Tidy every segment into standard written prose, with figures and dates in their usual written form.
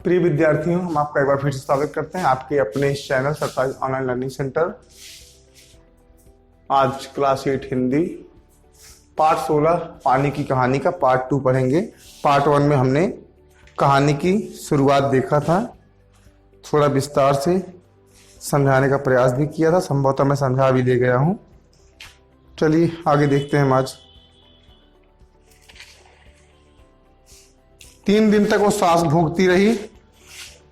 प्रिय विद्यार्थियों, हम आपका एक बार फिर से स्वागत करते हैं आपके अपने इस चैनल सरताज ऑनलाइन लर्निंग सेंटर। आज क्लास 8 हिंदी पार्ट 16 पानी की कहानी का पार्ट 2 पढ़ेंगे। पार्ट 1 में हमने कहानी की शुरुआत देखा था, थोड़ा विस्तार से समझाने का प्रयास भी किया था, संभवतः मैं समझा भी ले गया हूँ। चलिए आगे देखते हैं हम आज। 3 दिन तक वो सांस भोगती रही।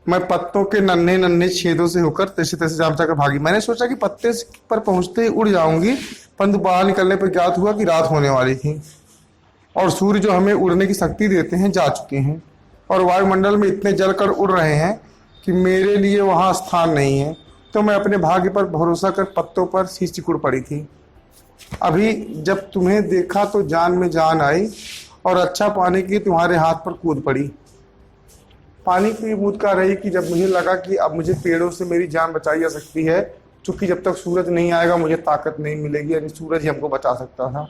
मैं पत्तों के नन्हे नन्हे छेदों से होकर तैसे तैसे जाम जाकर भागी। मैंने सोचा कि पत्ते पर पहुंचते ही उड़ जाऊंगी, परंतु बाहर निकलने पर ज्ञात हुआ कि रात होने वाली थी और सूर्य जो हमें उड़ने की शक्ति देते हैं जा चुके हैं और वायुमंडल में इतने जलकर उड़ रहे हैं कि मेरे लिए वहां स्थान नहीं है। तो मैं अपने भाग्य पर भरोसा कर पत्तों पर सी सिकुड़ पड़ी थी। अभी जब तुम्हें देखा तो जान में जान आई और अच्छा पाने की तुम्हारे हाथ पर कूद पड़ी। पानी की बूंद का रही कि जब मुझे लगा कि अब मुझे पेड़ों से मेरी जान बचाई जा सकती है, क्योंकि जब तक सूरज नहीं आएगा मुझे ताकत नहीं मिलेगी। यानी सूरज ही हमको बचा सकता था,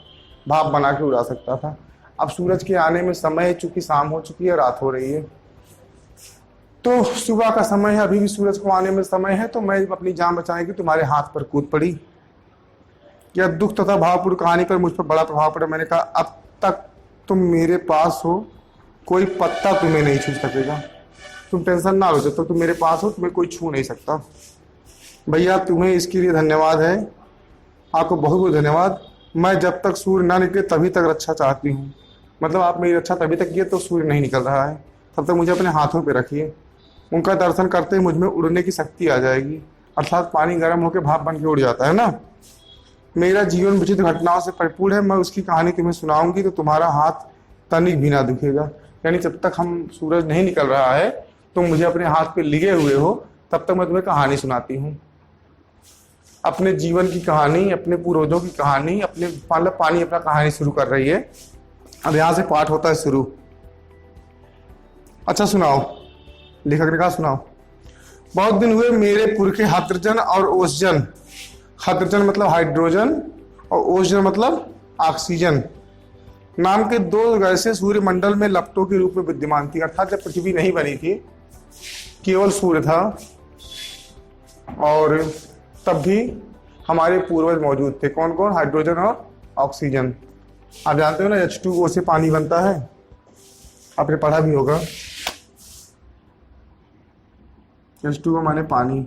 भाप बना के उड़ा सकता था। अब सूरज के आने में समय है, चूंकि शाम हो चुकी है, रात हो रही है, तो सुबह का समय है, अभी भी सूरज को आने में समय है। तो मैं अपनी जान बचाने की तुम्हारे हाथ पर कूद पड़ी। यह दुख तथा भावपूर्ण कहानी पर मुझ पर बड़ा प्रभाव पड़ा। मैंने कहा, अब तक तुम मेरे पास हो, कोई पत्ता तुम्हें नहीं छू सकेगा। तुम टेंशन ना लो, जब तक तुम मेरे पास हो तुम्हें कोई छू नहीं सकता। भैया तुम्हें इसके लिए धन्यवाद है, आपको बहुत बहुत धन्यवाद। मैं जब तक सूर्य ना निकले तभी तक रक्षा चाहती हूँ। मतलब आप मेरी रक्षा तभी तक किए तो सूर्य नहीं निकल रहा है, तब तक मुझे अपने हाथों पे रखिए। उनका दर्शन करते ही मुझ में उड़ने की शक्ति आ जाएगी, अर्थात पानी गर्म होकर भाप बन के उड़ जाता है ना। मेरा जीवन विचित्र घटनाओं से परिपूर्ण है। मैं उसकी कहानी तुम्हें सुनाऊंगी तो तुम्हारा हाथ तनिक भी ना दुखेगा। यानी जब तक हम सूरज नहीं निकल रहा है तुम मुझे अपने हाथ पे लिए हुए हो, तब तक मैं तुम्हें कहानी सुनाती हूँ, अपने जीवन की कहानी, अपने पूर्वजों की कहानी। अपने मतलब पानी अपना कहानी शुरू कर रही है। अब यहाँ से पाठ होता है शुरू। अच्छा सुनाओ, लेखक ने कहा सुनाओ। बहुत दिन हुए मेरे पुरखे हाइड्रोजन और ओजन, हाइड्रोजन मतलब हाइड्रोजन और ओजन मतलब ऑक्सीजन नाम के 2 गैसें सूर्यमंडल में लपटों के रूप में विद्यमान थी। अर्थात जब पृथ्वी नहीं बनी थी, केवल सूर्य था, और तब भी हमारे पूर्वज मौजूद थे। कौन कौन? हाइड्रोजन और ऑक्सीजन। आप जानते हो ना H2O से पानी बनता है, आपने पढ़ा भी होगा। H2O माने पानी,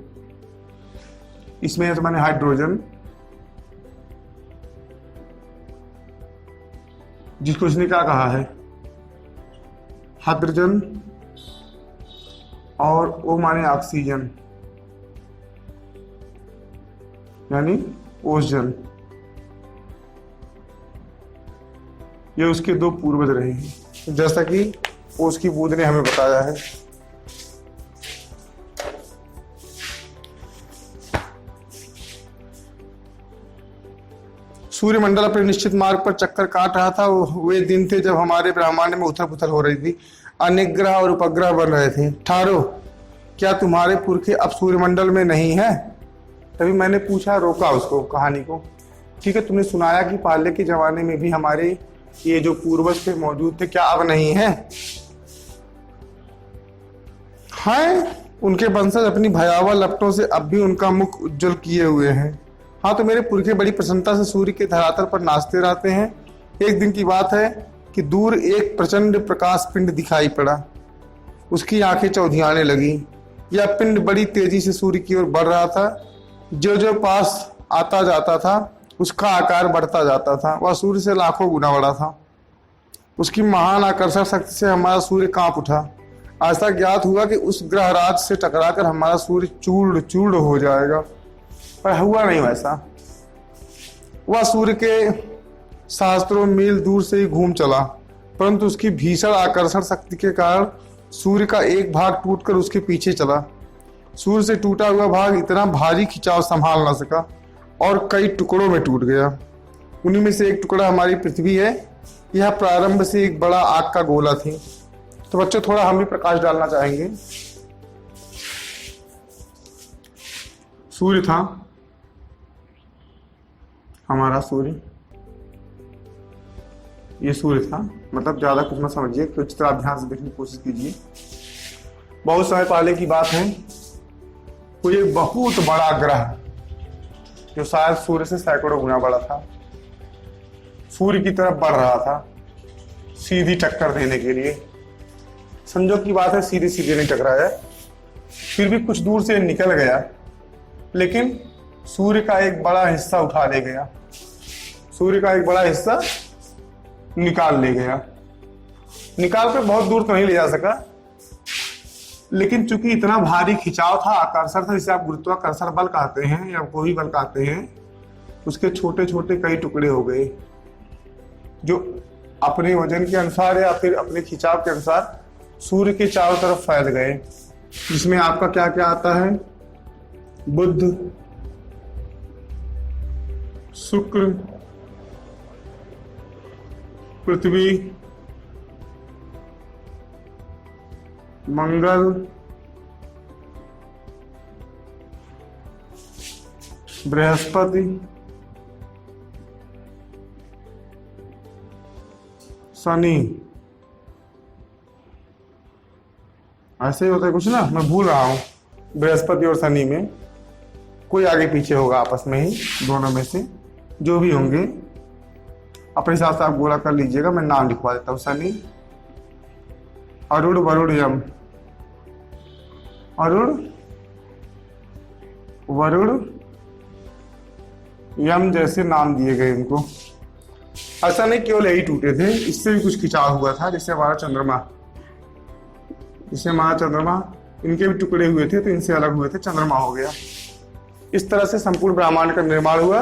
इसमें तो माने हाइड्रोजन, जिसको इसने क्या कहा है हाइड्रोजन, और O माने ऑक्सीजन यानी ओजन। ये उसके 2 पूर्वज रहे हैं, जैसा कि ओस की बूंद ने हमें बताया है। सूर्यमंडल अपने निश्चित मार्ग पर चक्कर काट रहा था। वे दिन थे जब हमारे ब्रह्मांड में उथल पुथल हो रही थी, अनेक ग्रह और उपग्रह बन रहे थे। ठहरो, क्या तुम्हारे पुरखे अब सूर्यमंडल में नहीं है? तभी मैंने पूछा, रोका उसको कहानी को। ठीक है, तुमने सुनाया कि पहले के जमाने में भी हमारे ये जो पूर्वज थे मौजूद थे, क्या अब नहीं है? हाँ, उनके वंशज अपनी भयावह लपटों से अब भी उनका मुख उज्जवल किए हुए हैं। हाँ, तो मेरे पुरखे बड़ी प्रसन्नता से सूर्य के धरातल पर नाचते रहते हैं। एक दिन की बात है कि दूर एक प्रचंड प्रकाश पिंड दिखाई पड़ा। उसकी आंखें चौधियाने लगी। यह पिंड बड़ी तेजी से सूर्य की ओर बढ़ रहा था। जो जो पास आता जाता था उसका आकार बढ़ता जाता था। वह सूर्य से लाखों गुना बड़ा था। उसकी महान आकर्षण शक्ति से हमारा सूर्य कांप उठा। ऐसा ज्ञात हुआ कि उस ग्रहराज से टकराकर हमारा सूर्य चूर्ण चूर्ण हो जाएगा, पर हुआ नहीं वैसा। वह सूर्य के सहस्त्रों मील दूर से ही घूम चला, परंतु उसकी भीषण आकर्षण शक्ति के कारण सूर्य का एक भाग टूटकर उसके पीछे चला। सूर्य से टूटा हुआ भाग इतना भारी खिंचाव संभाल ना सका और कई टुकड़ों में टूट गया। उन्हीं में से एक टुकड़ा हमारी पृथ्वी है। यह प्रारंभ से एक बड़ा आग का गोला थी। तो बच्चों, थोड़ा हम भी प्रकाश डालना चाहेंगे। सूर्य था हमारा, सूर्य, ये सूर्य था। मतलब ज्यादा कुछ मत समझिए, कुछ तरह ध्यान से देखने की कोशिश कीजिए। बहुत समय पहले की बात है, कोई एक बहुत बड़ा ग्रह जो शायद सूर्य से सैकड़ों गुना बड़ा था, सूर्य की तरफ बढ़ रहा था सीधी टक्कर देने के लिए। संजोग की बात है सीधे सीधे नहीं टकराया, फिर भी कुछ दूर से निकल गया, लेकिन सूर्य का एक बड़ा हिस्सा उठा ले गया, सूर्य का एक बड़ा हिस्सा निकाल ले गया। निकाल कर बहुत दूर तो नहीं ले जा सका, लेकिन चूंकि इतना भारी खिंचाव था, आकर्षण था, जिसे आप गुरुत्वाकर्षण बल कहते हैं या कोई बल कहते हैं, उसके छोटे छोटे कई टुकड़े हो गए जो अपने वजन के अनुसार या फिर अपने खिंचाव के अनुसार सूर्य के चारों तरफ फैल गए। जिसमें आपका क्या क्या आता है, बुध, शुक्र, पृथ्वी, मंगल, बृहस्पति, शनि, ऐसे ही होता है कुछ ना, मैं भूल रहा हूं। बृहस्पति और शनि में कोई आगे पीछे होगा आपस में ही, दोनों में से जो भी होंगे अपने हिसाब से आप गोला कर लीजिएगा। मैं नाम लिखवा देता हूँ। शनि, अरुण, वरुण, यम, अरुण, वरुण, यम जैसे नाम दिए गए इनको। ऐसा नहीं केवल यही टूटे थे, इससे भी कुछ खिंचाव हुआ था। जैसे हमारा चंद्रमा, इनके भी टुकड़े हुए थे तो इनसे अलग हुए थे, चंद्रमा हो गया। इस तरह से संपूर्ण ब्रह्मांड का निर्माण हुआ।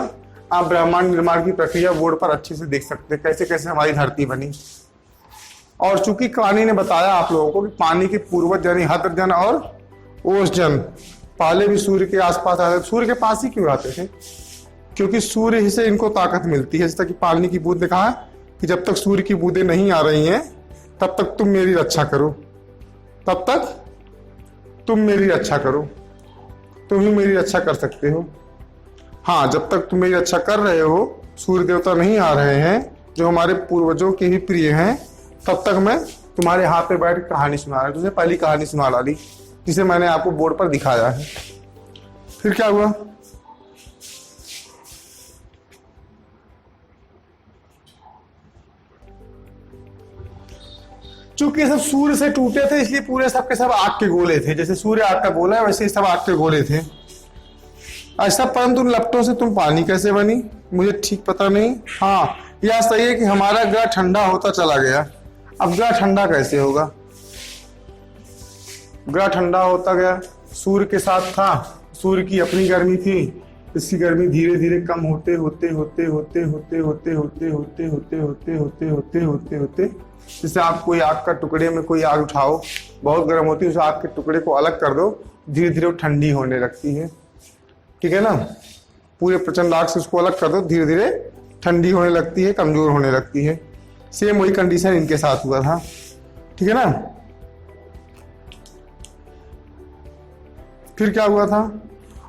आप ब्रह्मांड निर्माण की प्रक्रिया बोर्ड पर अच्छे से देख सकते हैं, कैसे कैसे हमारी धरती बनी। और चूंकि कहानी ने बताया आप लोगों को कि पानी के पूर्वज यानी हद्रजन और ओसजन पहले भी सूर्य के आसपास आते थे। सूर्य के पास ही क्यों आते थे? क्योंकि सूर्य ही से इनको ताकत मिलती है। जैसा कि पानी की बूंद ने कहा कि जब तक सूर्य की बूंदें नहीं आ रही हैं तब तक तुम मेरी रक्षा करो, तब तक तुम मेरी रक्षा करो, तुम ही मेरी रक्षा कर सकते हो। हाँ, जब तक तुम मेरी रक्षा कर रहे हो, सूर्य देवता नहीं आ रहे हैं जो हमारे पूर्वजों के ही प्रिय हैं, तब तक मैं तुम्हारे हाथ पे बैठ कहानी सुना रहा हूं। तुझे पहली कहानी सुना डाली जिसे मैंने आपको बोर्ड पर दिखाया है। फिर क्या हुआ? चूंकि सब सूर्य से टूटे थे इसलिए पूरे सब के सब आग के गोले थे। जैसे सूर्य आग का गोला है वैसे ही सब आग के गोले थे। ऐसा, परंतु उन लपटों से तुम पानी कैसे बनी मुझे ठीक पता नहीं। हाँ, यह सही है कि हमारा ग्रह ठंडा होता चला गया। अब ग्रह ठंडा कैसे होगा? ग्रह ठंडा होता गया, सूर्य के साथ था, सूर्य की अपनी गर्मी थी, इसकी गर्मी धीरे धीरे कम होते होते होते होते होते होते होते होते होते होते होते होते होते होते जैसे आप कोई आग का टुकड़े में कोई आग उठाओ, बहुत गर्म होती है, उस आग के टुकड़े को अलग कर दो, धीरे धीरे वो ठंडी होने लगती है। ठीक है ना? पूरे प्रचंड आग से उसको अलग कर दो, धीरे धीरे ठंडी होने लगती है, कमजोर होने लगती है। सेम वही कंडीशन इनके साथ हुआ था। ठीक है ना? फिर क्या हुआ था?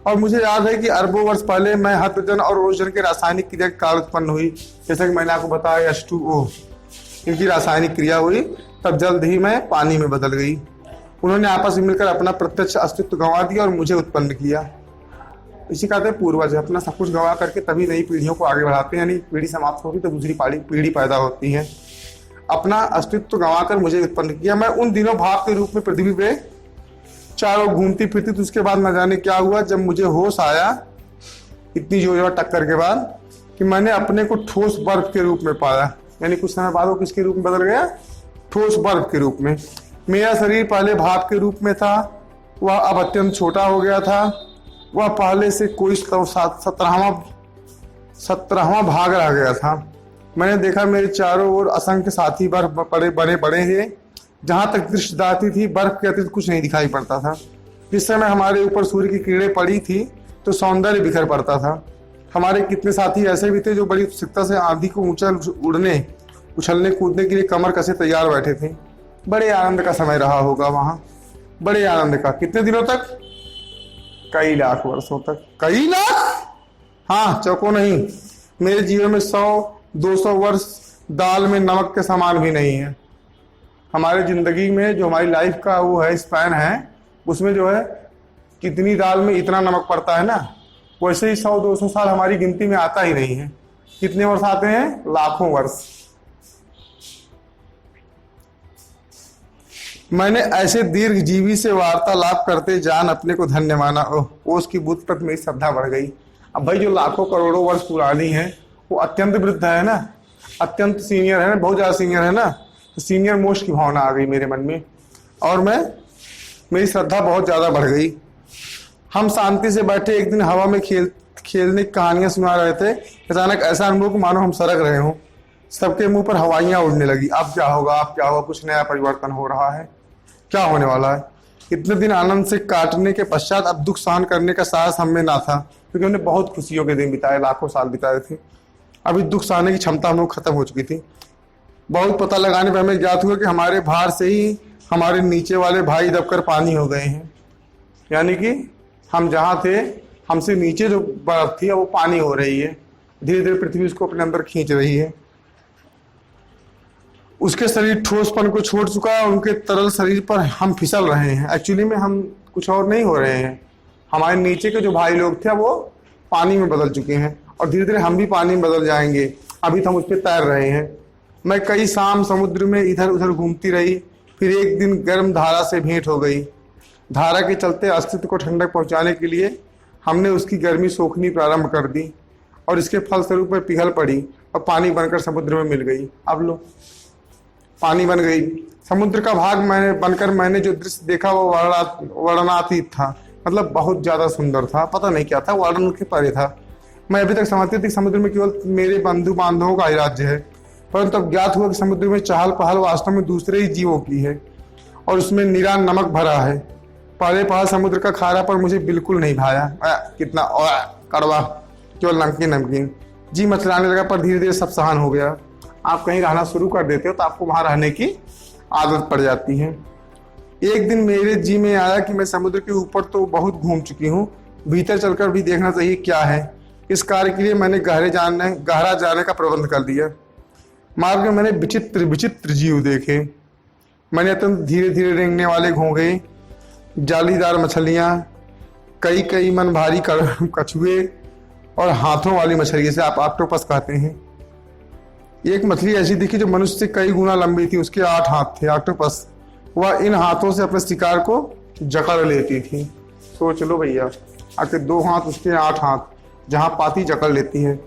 और मुझे याद है कि अरबों वर्ष पहले मैं हाइड्रोजन और ओजोन के रासायनिक क्रिया के कारण उत्पन्न हुई। जैसा कि मैंने आपको बताया H2O, इनकी रासायनिक क्रिया हुई, तब जल्द ही मैं पानी में बदल गई। उन्होंने आपस में मिलकर अपना प्रत्यक्ष अस्तित्व गंवा दिया और मुझे उत्पन्न किया। इसी कहते हैं पूर्वज अपना सब कुछ गंवा करके तभी नई पीढ़ियों को आगे बढ़ाते हैं। यानी पीढ़ी समाप्त होगी तो दूसरी पीढ़ी पैदा होती है। अपना अस्तित्व गंवा कर मुझे उत्पन्न किया। मैं उन दिनों भाप के रूप में पृथ्वी पे चारों घूमती फिरती, तो उसके बाद न जाने क्या हुआ, जब मुझे होश आया इतनी जोरदार टक्कर के बाद, कि मैंने अपने को ठोस बर्फ के रूप में पाया। यानी कुछ समय बाद वो किसके रूप में बदल गया? ठोस बर्फ के रूप में। मेरा शरीर पहले भाप के रूप में था, वह अब अत्यंत छोटा हो गया था। वह पहले से कोई 17वां भाग रह गया था। मैंने देखा मेरे चारों ओर असंख्य साथी बर्फ बड़े बड़े हैं। जहां तक दृष्टि जाती थी बर्फ के अतिरिक्त कुछ नहीं दिखाई पड़ता था। जिस समय हमारे ऊपर सूर्य की किरणें पड़ी थी तो सौंदर्य बिखर पड़ता था। हमारे कितने साथी ऐसे भी थे जो बड़ी उत्सुकता से आंधी को ऊंचा उड़ने, उछलने कूदने के लिए कमर कसे तैयार बैठे थे। बड़े आनंद का समय रहा होगा वहां, बड़े आनंद का। कितने दिनों तक? कई लाख वर्षों तक। कई लाख? हाँ, चौको नहीं। मेरे जीवन में 100-200 वर्ष दाल में नमक के समान भी नहीं है। हमारे ज़िंदगी में जो हमारी लाइफ का वो है स्पैन है, उसमें जो है कितनी दाल में इतना नमक पड़ता है ना, वैसे ही 100-200 साल हमारी गिनती में आता ही नहीं है। कितने वर्ष आते हैं? लाखों वर्ष। मैंने ऐसे दीर्घ जीवी से वार्तालाप करते जान अपने को धन्य माना। ओह, उसकी बुद्ध प्रति मेरी श्रद्धा बढ़ गई। अब भाई जो लाखों करोड़ों वर्ष पुरानी है वो अत्यंत वृद्ध है ना, अत्यंत सीनियर है ना, बहुत ज्यादा सीनियर है ना, तो सीनियर मोस्ट की भावना आ गई मेरे मन में और मेरी श्रद्धा बहुत ज्यादा बढ़ गई। हम शांति से बैठे एक दिन हवा में खेलने की कहानियां सुना रहे थे। अचानक ऐसा अनुभव कि मानो हम सरक रहे हों। सबके मुंह पर हवाइयां उड़ने लगी। अब क्या होगा, अब क्या होगा, कुछ नया परिवर्तन हो रहा है, क्या होने वाला है। इतने दिन आनंद से काटने के पश्चात अब दुख सहन करने का साहस हम में ना था, क्योंकि हमने बहुत खुशियों के दिन बिताए, लाखों साल बिताए थे। अभी दुख सहने की क्षमता हम लोग खत्म हो चुकी थी। बहुत पता लगाने पर हमें ज्ञात हुआ कि हमारे भार से ही हमारे नीचे वाले भाई दबकर पानी हो गए हैं। यानी कि हम जहाँ थे, हमसे नीचे जो बर्फ थी वो पानी हो रही है। धीरे धीरे पृथ्वी उसको अपने अंदर खींच रही है। उसके शरीर ठोसपन को छोड़ चुका है, उनके तरल शरीर पर हम फिसल रहे हैं। एक्चुअली में हम कुछ और नहीं हो रहे हैं, हमारे नीचे के जो भाई लोग थे वो पानी में बदल चुके हैं और धीरे धीरे हम भी पानी में बदल जाएंगे। अभी तो हम उस पर तैर रहे हैं। मैं कई शाम समुद्र में इधर उधर घूमती रही। फिर एक दिन गर्म धारा से भेंट हो गई। धारा के चलते अस्तित्व को ठंडक पहुंचाने के लिए हमने उसकी गर्मी सोखनी प्रारंभ कर दी और इसके फलस्वरूप में पिघल पड़ी और पानी बनकर समुद्र में मिल गई। अब लो, पानी बन गई। समुद्र का भाग मैंने जो दृश्य देखा वो वर्णनातीत था, मतलब बहुत ज्यादा सुंदर था। पता नहीं क्या था, वर्णन के परे था। मैं अभी तक समझती थी समुद्र में केवल मेरे बंधु बांधवों का ही राज्य है, परंतु अब ज्ञात हुआ कि समुद्र में चहल पहल वास्तव में दूसरे ही जीवों की है और उसमें निरा नमक भरा है। पहले पहल समुद्र का खारा पर मुझे बिल्कुल नहीं भाया। कितना कड़वा, केवल नमकीन नमकीन जी मचलाने लगा, पर धीरे धीरे सब सहन हो गया। आप कहीं रहना शुरू कर देते हो तो आपको वहां रहने की आदत पड़ जाती है। एक दिन मेरे जी में आया कि मैं समुद्र के ऊपर तो बहुत घूम चुकी हूँ, भीतर चलकर भी देखना चाहिए क्या है। इस कार्य के लिए मैंने गहरा जाने का प्रबंध कर दिया। मार्ग में मैंने विचित्र विचित्र जीव देखे। मैंने अत्यंत धीरे धीरे रेंगने वाले घोंघे, जालीदार मछलियाँ, कई मन भारी कछुए और हाथों वाली मछली, जिसे आप ऑक्टोपस कहते हैं। एक मछली ऐसी दिखी जो मनुष्य से कई गुना लंबी थी। उसके 8 हाथ थे। ऑक्टोपस वह इन हाथों से अपने शिकार को जकड़ लेती थी। सोच लो भैया, आखिर 2 हाथ उसके 8 हाथ, जहां पाती जकड़ लेती है।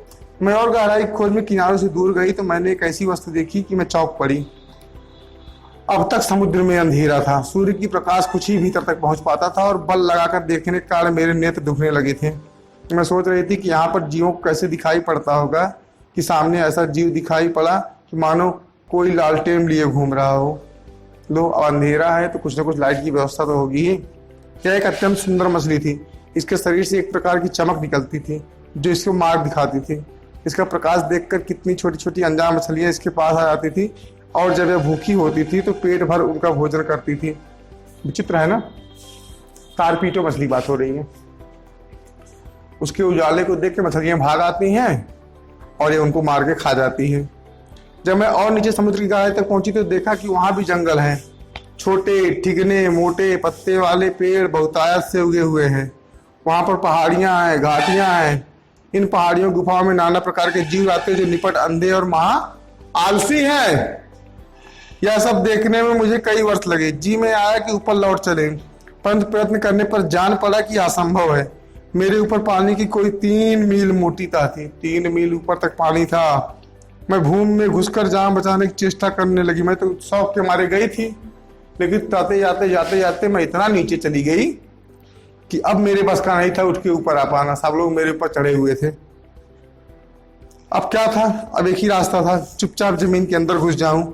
मैं और गहराई खोज में किनारों से दूर गई तो मैंने एक ऐसी वस्तु देखी कि मैं चौंक पड़ी। अब तक समुद्र में अंधेरा था, सूर्य की प्रकाश कुछ ही भीतर तक पहुंच पाता था और बल लगाकर देखने के कारण मेरे नेत्र दुखने लगे थे। मैं सोच रही थी कि यहाँ पर जीवों को कैसे दिखाई पड़ता होगा कि सामने ऐसा जीव दिखाई पड़ा कि मानो कोई लालटेन लिए घूम रहा हो। लो, अंधेरा है तो कुछ न कुछ लाइट की व्यवस्था तो होगी ही। यह एक अत्यंत सुंदर मछली थी। इसके शरीर से एक प्रकार की चमक निकलती थी जो इसको मार्ग दिखाती थी। इसका प्रकाश देखकर कितनी छोटी छोटी अनजान मछलियां इसके पास आ जाती थी और जब यह भूखी होती थी तो पेट भर उनका भोजन करती थी। विचित्र है ना, तारपीटो मछली बात हो रही है। उसके उजाले को देख के मछलियां भाग आती हैं और ये उनको मार के खा जाती है। जब मैं और नीचे समुद्र की गहराई तक पहुंची तो देखा कि वहां भी जंगल है। छोटे ठिगने मोटे पत्ते वाले पेड़ बहुतायत से उगे हुए हैं। वहां पर पहाड़ियां हैं, घाटियां हैं। इन पहाड़ियों गुफाओं में नाना प्रकार के जीव आते हैं जो निपट अंधे और महा आलसी हैं। यह सब देखने में मुझे कई वर्ष लगे। जी में आया कि ऊपर लौट चले, परंतु प्रयत्न करने पर जान पड़ा कि असंभव है। मेरे ऊपर पानी की कोई 3 मील मोटी तह थी। 3 मील ऊपर तक पानी था। मैं भूमि में घुसकर जान बचाने की चेष्टा करने लगी। मैं तो शौक के मारे गई थी, लेकिन जाते जाते मैं इतना नीचे चली गई कि अब मेरे बस का नहीं था उठ के ऊपर आ पाना। सब लोग मेरे ऊपर चढ़े हुए थे। अब क्या था, अब एक ही रास्ता था, चुपचाप जमीन के अंदर घुस जाऊं।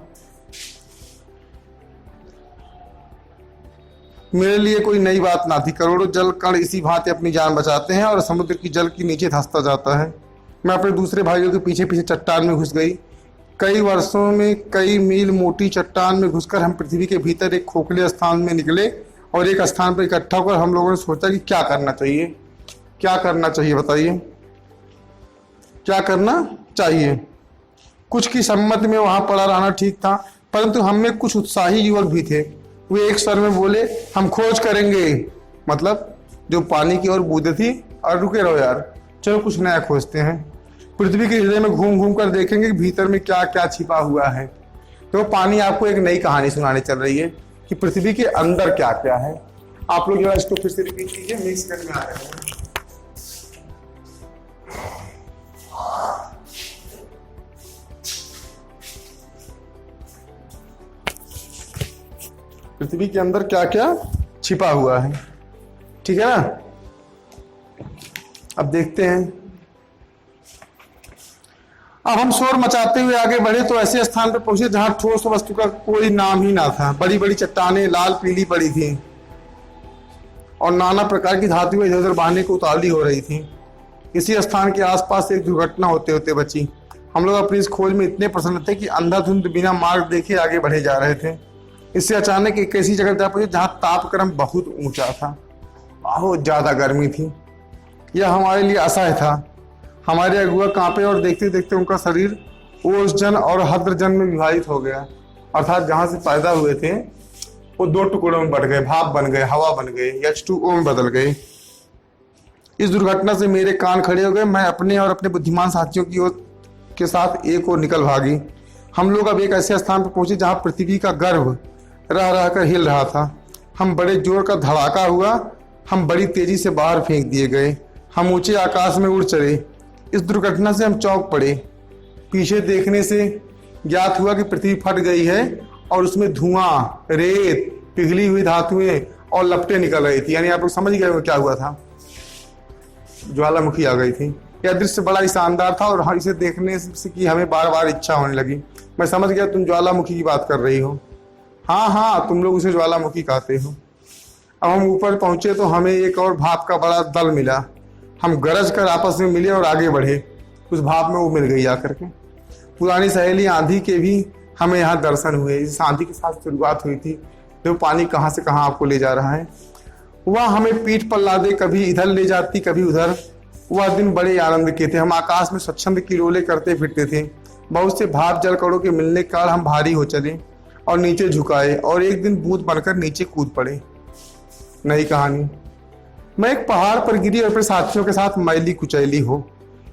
मेरे लिए कोई नई बात ना थी। करोड़ों जल कण इसी भांति अपनी जान बचाते हैं और समुद्र की जल की नीचे धंसता जाता है। मैं अपने दूसरे भाइयों के पीछे पीछे चट्टान में घुस गई। कई वर्षों में कई मील मोटी चट्टान में घुसकर हम पृथ्वी के भीतर एक खोखले स्थान में निकले और एक स्थान पर इकट्ठा होकर हम लोगों ने सोचा कि क्या करना चाहिए। क्या करना चाहिए बताइए, क्या करना चाहिए। कुछ की सम्मति में वहां पड़ा रहना ठीक था, परंतु हम में कुछ उत्साही युवक भी थे। वे एक स्वर में बोले, हम खोज करेंगे। मतलब जो पानी की ओर बूंदे थी, और रुके रहो यार, चलो कुछ नया खोजते हैं। पृथ्वी के हृदय में घूम घूम कर देखेंगे कि भीतर में क्या क्या छिपा हुआ है। तो पानी आपको एक नई कहानी सुनाने चल रही है कि पृथ्वी के अंदर क्या क्या है। आप लोग जरा इसको फिर से रिपीट कीजिए, मिक्स करने में आ रहे हैं। पृथ्वी के अंदर क्या क्या छिपा हुआ है, ठीक है ना। अब देखते हैं। अब हम शोर मचाते हुए आगे बढ़े तो ऐसे स्थान पर पहुंचे जहां ठोस वस्तु का कोई नाम ही ना था। बड़ी बड़ी चट्टानें लाल पीली पड़ी थी और नाना प्रकार की धातुएं इधर उधर बहाने को उतावली हो रही थी। इसी स्थान के आसपास एक दुर्घटना होते होते बची। हम लोग अपनी इस खोज में इतने प्रसन्न थे कि अंधाधुंध बिना मार्ग देखे आगे बढ़े जा रहे थे। इससे अचानक एक ऐसी जगह जा पहुंचे जहां तापक्रम बहुत ऊंचा था, बहुत ज्यादा गर्मी थी। यह हमारे लिए असह्य था। हमारे अगुआ कांपे और देखते देखते उनका शरीर ओषजन और हद्रजन में विभाजित हो गया। अर्थात जहां से पैदा हुए थे वो दो टुकड़ों में बढ़ गए, भाप बन गए, हवा बन गए, H2O में बदल गए। इस दुर्घटना से मेरे कान खड़े हो गए। मैं अपने और अपने बुद्धिमान साथियों की ओर के साथ एक और निकल भागी। हम लोग अब एक ऐसे स्थान पर पहुंचे जहां पृथ्वी का गर्भ रह रह कर हिल रहा था। हम बड़े जोर का धड़ाका हुआ, हम बड़ी तेजी से बाहर फेंक दिए गए। हम ऊंचे आकाश में उड़ चले। इस दुर्घटना से हम चौंक पड़े। पीछे देखने से ज्ञात हुआ कि पृथ्वी फट गई है और उसमें धुआं, रेत, पिघली हुई धातुएं और लपटें निकल रही थी। यानी आप लोग समझ गए क्या हुआ था, ज्वालामुखी आ गई थी। यह दृश्य बड़ा ही शानदार था और इसे देखने से की हमें बार बार इच्छा होने लगी। मैं समझ गया तुम ज्वालामुखी की बात कर रही हो। हाँ हाँ, तुम लोग उसे ज्वालामुखी कहते हो। अब हम ऊपर पहुंचे तो हमें एक और भाप का बड़ा दल मिला। हम गरज कर आपस में मिले और आगे बढ़े। उस भाप में वो मिल गई आकर के। पुरानी सहेली आंधी के भी हमें यहाँ दर्शन हुए। इस आंधी के साथ शुरुआत हुई थी। देखो पानी कहाँ से कहाँ आपको ले जा रहा है। वह हमें पीठ पर लादे कभी इधर ले जाती कभी उधर। वह दिन बड़े आनंद के थे। हम आकाश में स्वच्छंद किलोले करते फिरते थे। बहुत से भाप जलकड़ों के मिलने के कारण हम भारी हो चले और नीचे झुकाए और एक दिन बूंद बनकर नीचे कूद पड़े। नई कहानी। मैं एक पहाड़ पर गिरी और अपने साथियों के साथ मैली कुचैली हो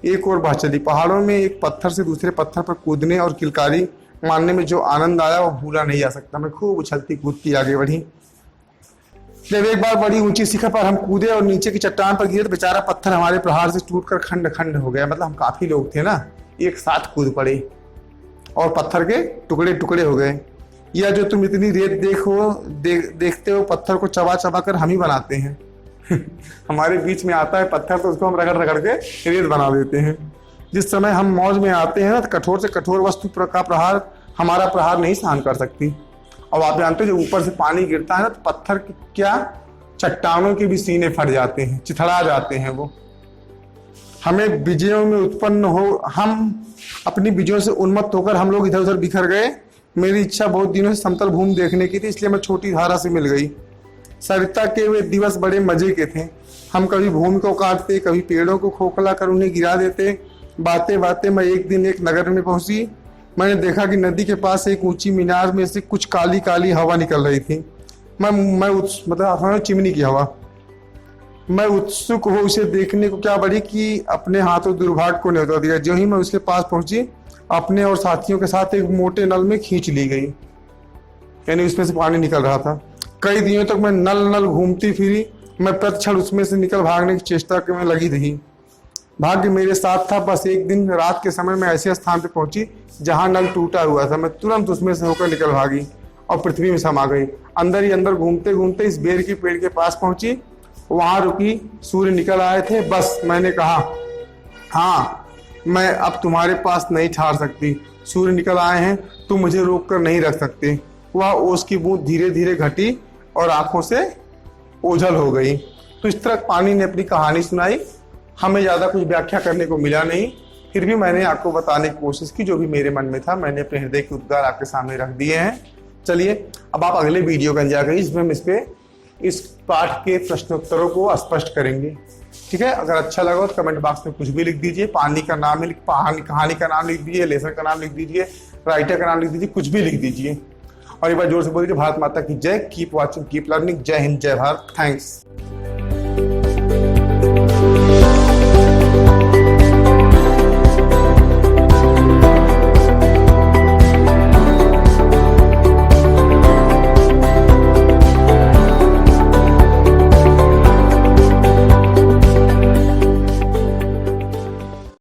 एक और बह चली। पहाड़ों में एक पत्थर से दूसरे पत्थर पर कूदने और किलकारी मारने में जो आनंद आया वो भूला नहीं जा सकता। मैं खूब उछलती कूदती आगे बढ़ी। जब एक बार बड़ी ऊंची शिखर पर हम कूदे और नीचे की चट्टान पर गिरे तो बेचारा पत्थर हमारे प्रहार से टूटकर खंड खंड हो गया। मतलब हम काफी लोग थे ना, एक साथ कूद पड़े और पत्थर के टुकड़े टुकड़े हो गए। या जो तुम इतनी रेत देखते हो, पत्थर को चबा चबा कर हम ही बनाते हैं। हमारे बीच में आता है पत्थर तो उसको हम रगड़ रगड़ के रेत बना देते हैं। जिस समय हम मौज में आते हैं ना, तो कठोर से कठोर वस्तु का प्रहार हमारा प्रहार नहीं सहन कर सकती। और आप जानते हो जब ऊपर से पानी गिरता है ना, तो पत्थर की क्या चट्टानों के भी सीने फट जाते हैं, चिथड़ा जाते हैं वो। हमें विजयों में उत्पन्न हो, हम अपनी विजयों से उन्मत्त होकर हम लोग इधर उधर बिखर गए। मेरी इच्छा बहुत दिनों से समतल भूमि देखने की थी, इसलिए मैं छोटी धारा से मिल गई। सरिता के वे दिवस बड़े मजे के थे। हम कभी भूमि को काटते, कभी पेड़ों को खोखला कर उन्हें गिरा देते। बातें बातें मैं एक दिन एक नगर में पहुंची। मैंने देखा कि नदी के पास एक ऊंची मीनार में से कुछ काली काली हवा निकल रही थी। मतलब चिमनी की हवा। मैं उत्सुक हो उसे देखने को क्या बढ़ी कि अपने हाथों दुर्भाग्य को न्योता दिया। जो ही मैं उसके पास पहुंची, अपने और साथियों के साथ एक मोटे नल में खींच ली गई। यानी उसमें से पानी निकल रहा था। कई दिनों तक मैं नल नल घूमती फिरी। मैं प्रतिक्षण उसमें से निकल भागने की चेष्टा में लगी रही। भाग्य मेरे साथ था। बस एक दिन रात के समय मैं ऐसे स्थान पर पहुंची जहां नल टूटा हुआ था। मैं तुरंत उसमें से होकर निकल भागी और पृथ्वी में समा गई। अंदर ही अंदर घूमते घूमते इस बेर की पेड़ के पास पहुंची। वहां रुकी, सूर्य निकल आए थे। बस मैंने कहा, हाँ मैं अब तुम्हारे पास नहीं ठहर सकती। सूर्य निकल आए हैं, तुम मुझे रोक कर नहीं रख सकते। वह ओस की बूंद धीरे धीरे घटी और आंखों से ओझल हो गई। तो इस तरह पानी ने अपनी कहानी सुनाई। हमें ज्यादा कुछ व्याख्या करने को मिला नहीं, फिर भी मैंने आपको बताने की कोशिश की। जो भी मेरे मन में था मैंने अपने हृदय के उद्गार आपके सामने रख दिए हैं। चलिए अब आप अगले वीडियो का इंतजार करिए, जिसमें हम इस पाठ के प्रश्नोत्तरों को स्पष्ट करेंगे। ठीक है, अगर अच्छा लगा तो कमेंट बॉक्स में कुछ भी लिख दीजिए। पानी का नाम, कहानी का नाम लिख दीजिए, लेसन का नाम लिख दीजिए, राइटर का नाम लिख दीजिए, कुछ भी लिख दीजिए। और एक बार जोर से बोल दीजिए भारत माता की जय। Keep watching, keep learning. जय हिंद, जय भारत। थैंक्स।